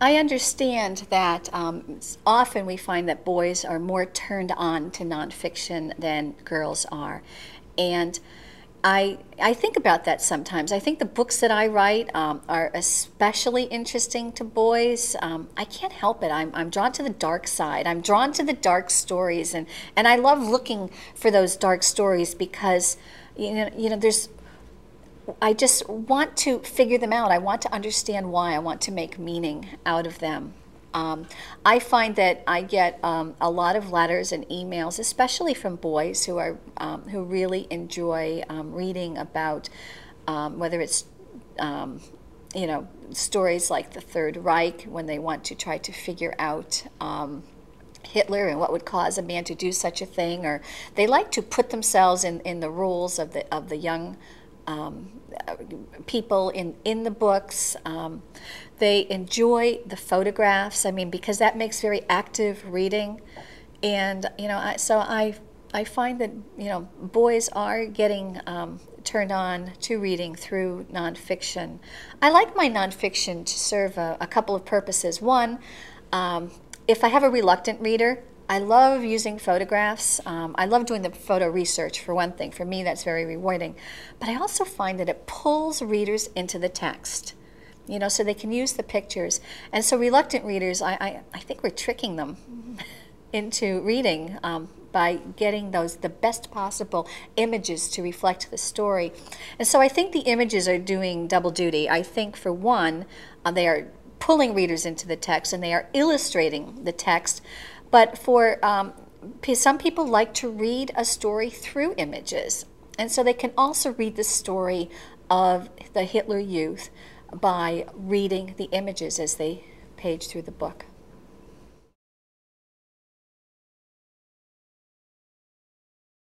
I understand that often we find that boys are more turned on to nonfiction than girls are. And I think about that sometimes. I think the books that I write are especially interesting to boys. I can't help it. I'm drawn to the dark side. I'm drawn to the dark stories, and I love looking for those dark stories because there's I just want to figure them out. I want to understand why. I want to make meaning out of them. I find that I get a lot of letters and emails, especially from boys who really enjoy reading about whether it's stories like the Third Reich, when they want to try to figure out Hitler and what would cause a man to do such a thing, or they like to put themselves in the roles of the young people in the books. They enjoy the photographs. I mean, because that makes very active reading, and I find that boys are getting turned on to reading through nonfiction. I like my nonfiction to serve a couple of purposes. One, if I have a reluctant reader, I love using photographs. I love doing the photo research, for one thing. For me, that's very rewarding. But I also find that it pulls readers into the text, so they can use the pictures. And so reluctant readers, I think we're tricking them into reading by getting the best possible images to reflect the story. And so I think the images are doing double duty. I think, for one, they are pulling readers into the text, and they are illustrating the text. But for some people like to read a story through images. And so they can also read the story of the Hitler Youth by reading the images as they page through the book.